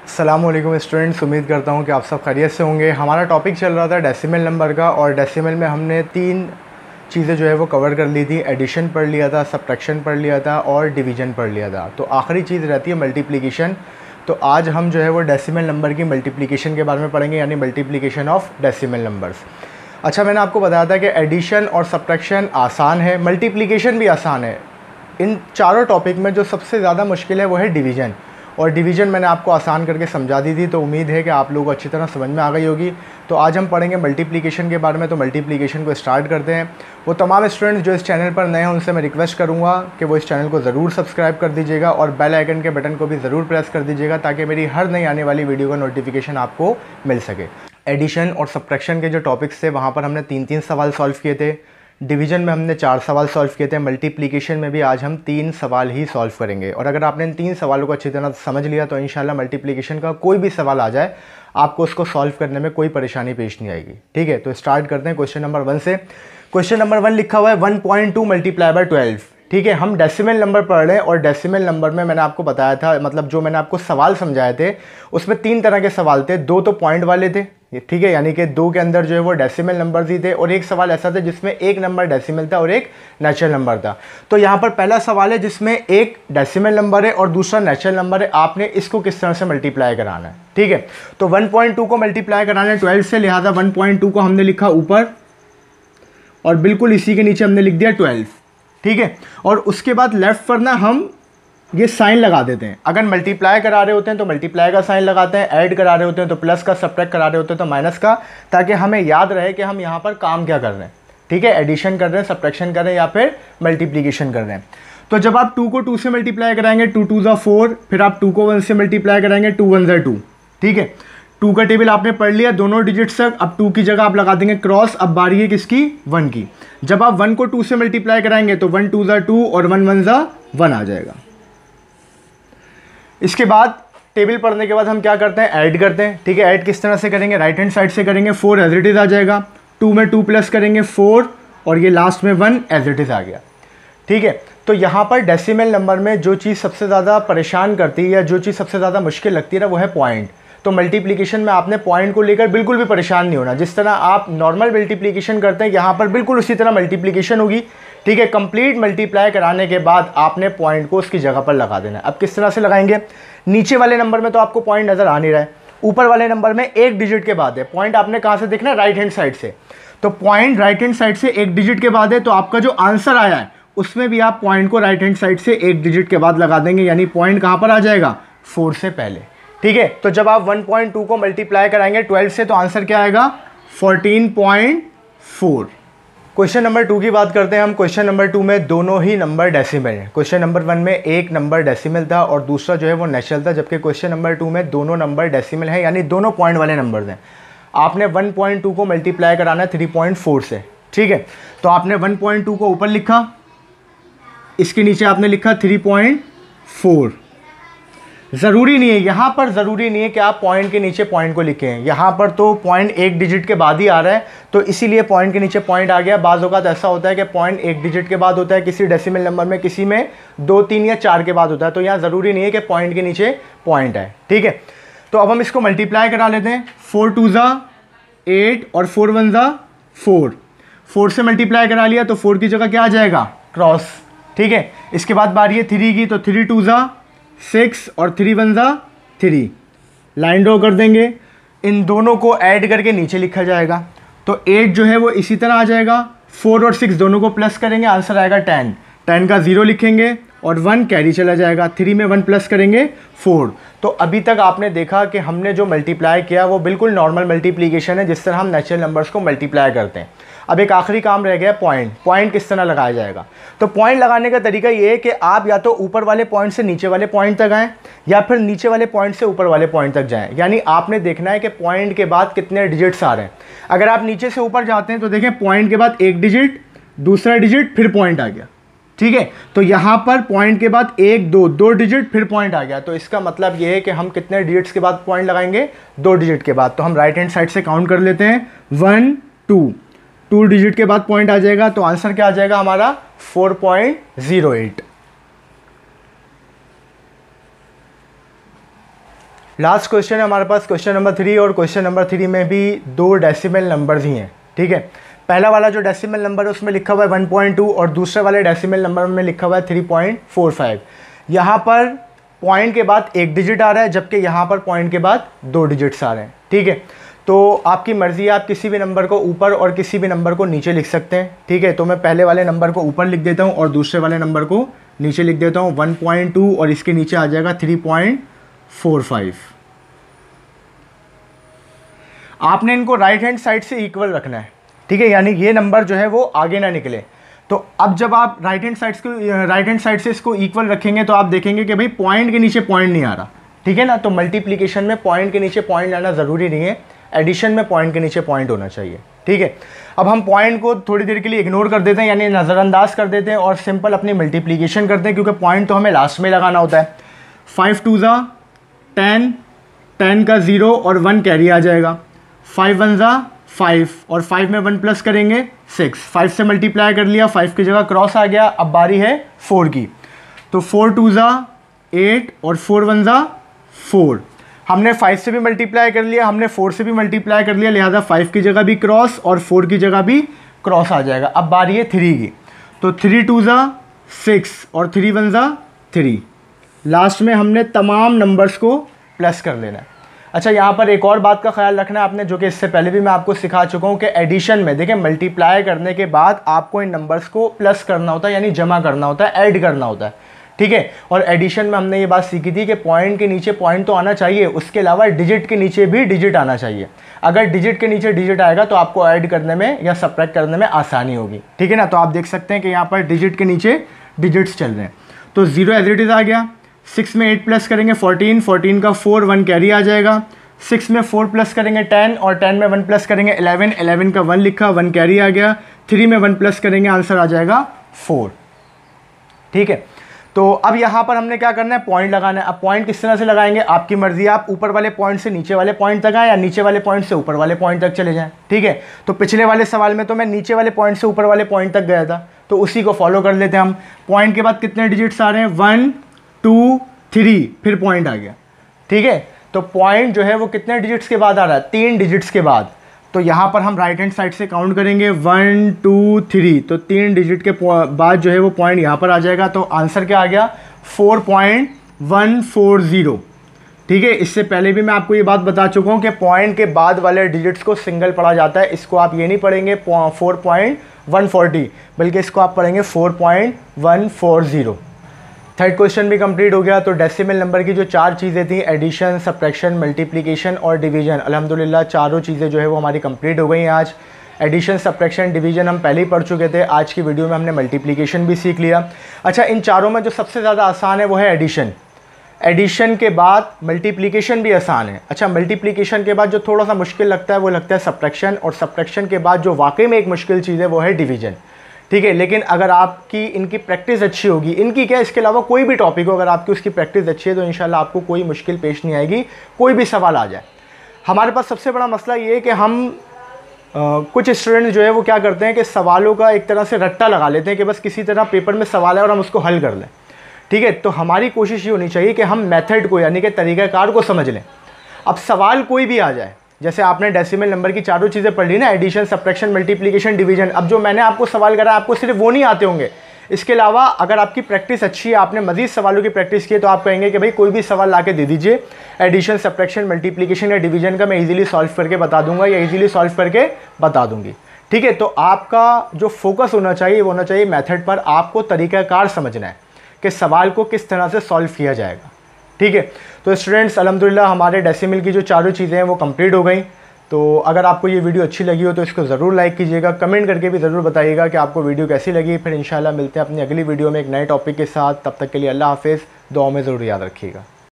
अस्सलामुअलैकुम स्टूडेंट्स, उम्मीद करता हूँ कि आप सब खैरियत से होंगे। हमारा टॉपिक चल रहा था डेसिमल नंबर का, और डेसिमल में हमने तीन चीज़ें जो है वो कवर कर ली थी। एडिशन पढ़ लिया था, सब्ट्रैक्शन पढ़ लिया था और डिवीज़न पढ़ लिया था। तो आखिरी चीज़ रहती है मल्टीप्लिकेशन। तो आज हम जो है वो डेसिमल नंबर की मल्टीप्लिकेशन के बारे में पढ़ेंगे, यानी मल्टीप्लिकेशन ऑफ डेसिमल नंबर्स। अच्छा, मैंने आपको बताया था कि एडिशन और सब्ट्रैक्शन आसान है, मल्टीप्लिकेशन भी आसान है। इन चारों टॉपिक में जो सबसे ज़्यादा मुश्किल है वो है डिवीज़न, और डिवीज़न मैंने आपको आसान करके समझा दी थी। तो उम्मीद है कि आप लोगों को अच्छी तरह समझ में आ गई होगी। तो आज हम पढ़ेंगे मल्टीप्लिकेशन के बारे में। तो मल्टीप्लिकेशन को स्टार्ट करते हैं। वो तमाम स्टूडेंट्स जो इस चैनल पर नए हैं उनसे मैं रिक्वेस्ट करूँगा कि वो इस चैनल को ज़रूर सब्सक्राइब कर दीजिएगा और बेल आइकन के बटन को भी ज़रूर प्रेस कर दीजिएगा, ताकि मेरी हर नई आने वाली वीडियो का नोटिफिकेशन आपको मिल सके। एडिशन और सब्ट्रैक्शन के जो टॉपिक्स थे वहाँ पर हमने 3-3 सवाल सॉल्व किए थे। डिवीज़न में हमने 4 सवाल सॉल्व किए थे। मल्टीप्लिकेशन में भी आज हम 3 सवाल ही सॉल्व करेंगे। और अगर आपने इन 3 सवालों को अच्छी तरह समझ लिया तो इंशाल्लाह मल्टीप्लिकेशन का कोई भी सवाल आ जाए आपको उसको सॉल्व करने में कोई परेशानी पेश नहीं आएगी। ठीक है, तो स्टार्ट करते हैं क्वेश्चन नंबर 1 से। क्वेश्चन नंबर 1 लिखा हुआ है 1.2 मल्टीप्लाई बाय 12। ठीक है, हम डेसिमल नंबर पढ़ रहे हैं, और डेसिमल नंबर में मैंने आपको बताया था, मतलब जो मैंने आपको सवाल समझाए थे उसमें 3 तरह के सवाल थे। 2 तो पॉइंट वाले थे, ठीक है, यानी कि 2 के अंदर जो है वो डेसिमल नंबर ही थे, और एक सवाल ऐसा था जिसमें एक नंबर डेसिमल था और एक नेचुरल नंबर था। तो यहाँ पर पहला सवाल है जिसमें एक डेसिमल नंबर है और दूसरा नेचुरल नंबर है। आपने इसको किस तरह से मल्टीप्लाई कराना है। ठीक है, तो 1.2 को मल्टीप्लाई कराना है 12 से, लिहाजा 1.2 को हमने लिखा ऊपर और बिल्कुल इसी के नीचे हमने लिख दिया 12। ठीक है, और उसके बाद लेफ्ट पर ना हम ये साइन लगा देते हैं। अगर मल्टीप्लाई करा रहे होते हैं तो मल्टीप्लाई का साइन लगाते हैं, ऐड करा रहे होते हैं तो प्लस का, सब्ट्रैक्ट करा रहे होते हैं तो माइनस का, ताकि हमें याद रहे कि हम यहाँ पर काम क्या कर रहे हैं। ठीक है, एडिशन कर रहे हैं, सब्ट्रैक्शन कर रहे हैं या फिर मल्टीप्लिकेशन कर रहे हैं। तो जब आप 2 को 2 से मल्टीप्लाई कराएंगे 2 2 ज़ा 4, फिर आप 2 को 1 से मल्टीप्लाई कराएंगे 2 1 ज़ा 2। ठीक है, 2 का टेबल आपने पढ़ लिया दोनों डिजिट्स तक। अब 2 की जगह आप लगा देंगे क्रॉस। अब बारी है किसकी? 1 की। जब आप 1 को 2 से मल्टीप्लाई कराएंगे तो 1 2 ज़ा 2 और 1 1 ज़ा 1 आ जाएगा। इसके बाद टेबल पढ़ने के बाद हम क्या करते हैं? ऐड करते हैं। ठीक है, ऐड किस तरह से करेंगे? राइट हैंड साइड से करेंगे। 4 एज इट इज आ जाएगा, 2 में 2 प्लस करेंगे 4, और ये लास्ट में 1 एज इट इज आ गया। ठीक है, तो यहाँ पर डेसिमल नंबर में जो चीज़ सबसे ज़्यादा परेशान करती है या जो चीज़ सबसे ज़्यादा मुश्किल लगती है ना, वो है पॉइंट। तो मल्टीप्लिकेशन में आपने पॉइंट को लेकर बिल्कुल भी परेशान नहीं होना। जिस तरह आप नॉर्मल मल्टीप्लिकेशन करते हैं यहाँ पर बिल्कुल उसी तरह मल्टीप्लिकेशन होगी। ठीक है, कंप्लीट मल्टीप्लाई कराने के बाद आपने पॉइंट को उसकी जगह पर लगा देना है। अब किस तरह से लगाएंगे? नीचे वाले नंबर में तो आपको पॉइंट नज़र आ नहीं रहा है, ऊपर वाले नंबर में एक डिजिट के बाद है। पॉइंट आपने कहाँ से देखना है? राइट हैंड साइड से। तो पॉइंट राइट हैंड साइड से एक डिजिट के बाद है, तो आपका जो आंसर आया है उसमें भी आप पॉइंट को राइट हैंड साइड से एक डिजिट के बाद लगा देंगे, यानी पॉइंट कहाँ पर आ जाएगा? 4 से पहले। ठीक है, तो जब आप 1.2 को मल्टीप्लाई कराएंगे 12 से तो आंसर क्या आएगा? 14.4। क्वेश्चन नंबर 2 की बात करते हैं हम। क्वेश्चन नंबर 2 में दोनों ही नंबर डेसिमल हैं। क्वेश्चन नंबर 1 में एक नंबर डेसिमल था और दूसरा जो है वो नेचुरल था, जबकि क्वेश्चन नंबर 2 में दोनों नंबर डेसिमल हैं, यानी दोनों पॉइंट वाले नंबर्स हैं। आपने 1.2 को मल्टीप्लाई कराना है 3.4 से। ठीक है, तो आपने 1.2 को ऊपर लिखा, इसके नीचे आपने लिखा 3.4। ज़रूरी नहीं है यहाँ पर, ज़रूरी नहीं है कि आप पॉइंट के नीचे पॉइंट को लिखें। यहाँ पर तो पॉइंट एक डिजिट के बाद ही आ रहा है, तो इसीलिए पॉइंट के नीचे पॉइंट आ गया। बाज़ औक़ात ऐसा होता है कि पॉइंट एक डिजिट के बाद होता है किसी डेसिमल नंबर में, किसी में 2 3 या 4 के बाद होता है। तो यहाँ ज़रूरी नहीं है कि पॉइंट के नीचे पॉइंट है। ठीक है, तो अब हम इसको मल्टीप्लाई करा लेते हैं। 4 2 ज़ा 8 और 4 1 ज़ा 4। 4 से मल्टीप्लाई करा लिया तो 4 की जगह क्या आ जाएगा? क्रॉस। ठीक है, इसके बाद बारी है 3 की, तो 3 2 ज़ा 6 और 3 1 ज़ा 3। लाइन ड्रॉ कर देंगे, इन दोनों को ऐड करके नीचे लिखा जाएगा। तो 8 जो है वो इसी तरह आ जाएगा, 4 और 6 दोनों को प्लस करेंगे, आंसर आएगा 10। 10 का 0 लिखेंगे और 1 कैरी चला जाएगा। 3 में 1 प्लस करेंगे 4। तो अभी तक आपने देखा कि हमने जो मल्टीप्लाई किया वो बिल्कुल नॉर्मल मल्टीप्लिकेशन है, जिस तरह हम नेचुरल नंबर्स को मल्टीप्लाई करते हैं। अब एक आखिरी काम रह गया, पॉइंट। पॉइंट किस तरह लगाया जाएगा? तो पॉइंट लगाने का तरीका ये है कि आप या तो ऊपर वाले पॉइंट से नीचे वाले पॉइंट तक आएँ, या फिर नीचे वाले पॉइंट से ऊपर वाले पॉइंट तक जाएँ। यानी आपने देखना है कि पॉइंट के बाद कितने डिजिट्स आ रहे हैं। अगर आप नीचे से ऊपर जाते हैं तो देखें पॉइंट के बाद एक डिजिट, दूसरा डिजिट, फिर पॉइंट आ गया। ठीक है, तो यहाँ पर पॉइंट के बाद 1 2 2 डिजिट, फिर पॉइंट आ गया। तो इसका मतलब ये है कि हम कितने डिजिट्स के बाद पॉइंट लगाएंगे? 2 डिजिट के बाद। तो हम राइट हैंड साइड से काउंट कर लेते हैं, 1 2 डिजिट के बाद पॉइंट आ जाएगा। तो आंसर क्या आ जाएगा हमारा? 4.08। लास्ट क्वेश्चन है हमारे पास क्वेश्चन नंबर 3, और क्वेश्चन नंबर 3 में भी 2 डेसिमल नंबर्स ही हैं, ठीक है। पहला वाला जो डेसिमल नंबर है उसमें लिखा हुआ है 1.2 और दूसरे वाले डेसिमल नंबर में लिखा हुआ है 3.45। यहाँ पर पॉइंट के बाद एक डिजिट आ रहा है, जबकि यहाँ पर पॉइंट के बाद 2 डिजिट्स आ रहे हैं, ठीक है। तो आपकी मर्ज़ी है, आप किसी भी नंबर को ऊपर और किसी भी नंबर को नीचे लिख सकते हैं, ठीक है। तो मैं पहले वाले नंबर को ऊपर लिख देता हूँ और दूसरे वाले नंबर को नीचे लिख देता हूँ 1.2 और इसके नीचे आ जाएगा 3.45। आपने इनको राइट हैंड साइड से इक्वल रखना है, ठीक है, यानी ये नंबर जो है वो आगे ना निकले। तो अब जब आप राइट हैंड साइड से इसको इक्वल रखेंगे तो आप देखेंगे कि भाई पॉइंट के नीचे पॉइंट नहीं आ रहा, ठीक है ना। तो मल्टीप्लिकेशन में पॉइंट के नीचे पॉइंट लाना ज़रूरी नहीं है, एडिशन में पॉइंट के नीचे पॉइंट होना चाहिए, ठीक है। अब हम पॉइंट को थोड़ी देर के लिए इग्नोर कर देते हैं, यानी नज़रअंदाज कर देते हैं और सिंपल अपनी मल्टीप्लिकेशन करते हैं, क्योंकि पॉइंट तो हमें लास्ट में लगाना होता है। 5 2 ज़ा 10, 10 का 0 और 1 कैरी आ जाएगा। 5 1 ज़ा 5 और 5 में 1 प्लस करेंगे 6, 5 से मल्टीप्लाई कर लिया, 5 की जगह क्रॉस आ गया। अब बारी है 4 की, तो 4 2 ज़ा 8 और 4 1 ज़ा 4। हमने 5 से भी मल्टीप्लाई कर लिया, हमने 4 से भी मल्टीप्लाई कर लिया, लिहाजा 5 की जगह भी क्रॉस और 4 की जगह भी क्रॉस आ जाएगा। अब बारी है 3 की, तो 3 2 ज़ा 6 और 3 1 ज़ा 3। लास्ट में हमने तमाम नंबर्स को प्लस कर लेना है। अच्छा, यहाँ पर एक और बात का ख्याल रखना है आपने, जो कि इससे पहले भी मैं आपको सिखा चुका हूँ कि एडिशन में देखिए मल्टीप्लाई करने के बाद आपको इन नंबर्स को प्लस करना होता है, यानी जमा करना होता है, ऐड करना होता है, ठीक है। और एडिशन में हमने ये बात सीखी थी कि पॉइंट के नीचे पॉइंट तो आना चाहिए, उसके अलावा डिजिट के नीचे भी डिजिट आना चाहिए। अगर डिजिट के नीचे डिजिट आएगा तो आपको ऐड करने में या सब्ट्रैक्ट करने में आसानी होगी, ठीक है ना। तो आप देख सकते हैं कि यहाँ पर डिजिट के नीचे डिजिट्स चल रहे हैं। तो 0 एज इट इज़ आ गया। 6 में 8 प्लस करेंगे 14, 14 का 4, 1 कैरी आ जाएगा। 6 में 4 प्लस करेंगे 10 और 10 में 1 प्लस करेंगे 11, 11 का 1 लिखा, 1 कैरी आ गया। 3 में 1 प्लस करेंगे, आंसर आ जाएगा 4, ठीक है। तो अब यहाँ पर हमने क्या करना है, पॉइंट लगाना है। अब पॉइंट किस तरह से लगाएंगे, आपकी मर्जी है, आप ऊपर वाले पॉइंट से नीचे वाले पॉइंट तक आए या नीचे वाले पॉइंट से ऊपर वाले पॉइंट तक चले जाएं, ठीक है। तो पिछले वाले सवाल में तो मैं नीचे वाले पॉइंट से ऊपर वाले पॉइंट तक गया था, तो उसी को फॉलो कर लेते हैं हम। पॉइंट के बाद कितने डिजिट्स आ रहे हैं, 1 2 3, फिर पॉइंट आ गया, ठीक है। तो पॉइंट जो है वो कितने डिजिट्स के बाद आ रहा है, 3 डिजिट्स के बाद। तो यहाँ पर हम राइट हैंड साइड से काउंट करेंगे 1 2 3, तो 3 डिजिट के बाद जो है वो पॉइंट यहाँ पर आ जाएगा। तो आंसर क्या आ गया, 4.140, ठीक है। इससे पहले भी मैं आपको ये बात बता चुका हूँ कि पॉइंट के बाद वाले डिजिट्स को सिंगल पढ़ा जाता है। इसको आप ये नहीं पढ़ेंगे 4.140, बल्कि इसको आप पढ़ेंगे 4.140। थर्ड क्वेश्चन भी कंप्लीट हो गया। तो डेसिमल नंबर की जो 4 चीज़ें थी, एडिशन, सब्ट्रैक्शन, मल्टीप्लिकेशन और डिवीजन, अल्हम्दुलिल्लाह चारों चीज़ें जो है वो हमारी कंप्लीट हो गई हैं आज। एडिशन, सब्ट्रैक्शन, डिवीजन हम पहले ही पढ़ चुके थे। आज की वीडियो में हमने मल्टीप्लिकेशन भी सीख लिया। अच्छा, इन चारों में जो सबसे ज़्यादा आसान है वो है एडिशन। एडिशन के बाद मल्टीप्लिकेशन भी आसान है। अच्छा, मल्टीप्लिकेशन के बाद जो थोड़ा सा मुश्किल लगता है वो लगता है सब्ट्रैक्शन, और सब्ट्रैक्शन के बाद जो वाकई में एक मुश्किल चीज़ है वो है डिवीजन, ठीक है। लेकिन अगर आपकी इनकी प्रैक्टिस अच्छी होगी, इनकी क्या, इसके अलावा कोई भी टॉपिक हो, अगर आपकी उसकी प्रैक्टिस अच्छी है तो इंशाल्लाह आपको कोई मुश्किल पेश नहीं आएगी, कोई भी सवाल आ जाए। हमारे पास सबसे बड़ा मसला ये है कि हम कुछ स्टूडेंट जो है वो क्या करते हैं कि सवालों का एक तरह से रट्टा लगा लेते हैं कि बस किसी तरह पेपर में सवाल है और हम उसको हल कर लें, ठीक है। तो हमारी कोशिश ये होनी चाहिए कि हम मेथड को, यानी कि तरीक़ाकार को समझ लें। अब सवाल कोई भी आ जाए, जैसे आपने डेसिमल नंबर की चारों चीज़ें पढ़ ली ना, एडिशन, सब्ट्रैक्शन, मल्टीप्लिकेशन, डिवीजन। अब जो मैंने आपको सवाल करा आपको सिर्फ वो नहीं आते होंगे, इसके अलावा अगर आपकी प्रैक्टिस अच्छी है, आपने मज़ीद सवालों की प्रैक्टिस की है, तो आप कहेंगे कि भाई कोई भी सवाल ला के दे दीजिए, एडिशन, सब्ट्रैक्शन, मल्टीप्लिकेशन या डिवीजन का मैं इजीली सॉल्व करके बता दूंगा या इजीली सॉल्व करके बता दूंगी, ठीक है। तो आपका जो फोकस होना चाहिए वो होना चाहिए मेथड पर। आपको तरीक़ाकार समझना है कि सवाल को किस तरह से सॉल्व किया जाएगा, ठीक है। तो स्टूडेंट्स, अल्हम्दुलिल्लाह हमारे डेसिमल की जो चारों चीज़ें हैं वो कंप्लीट हो गई। तो अगर आपको ये वीडियो अच्छी लगी हो तो इसको ज़रूर लाइक कीजिएगा, कमेंट करके भी ज़रूर बताइएगा कि आपको वीडियो कैसी लगी। फिर इंशाल्लाह मिलते हैं अपनी अगली वीडियो में एक नए टॉपिक के साथ। तब तक के लिए अल्लाह हाफ़िज़, दुआ में ज़रूर याद रखिएगा।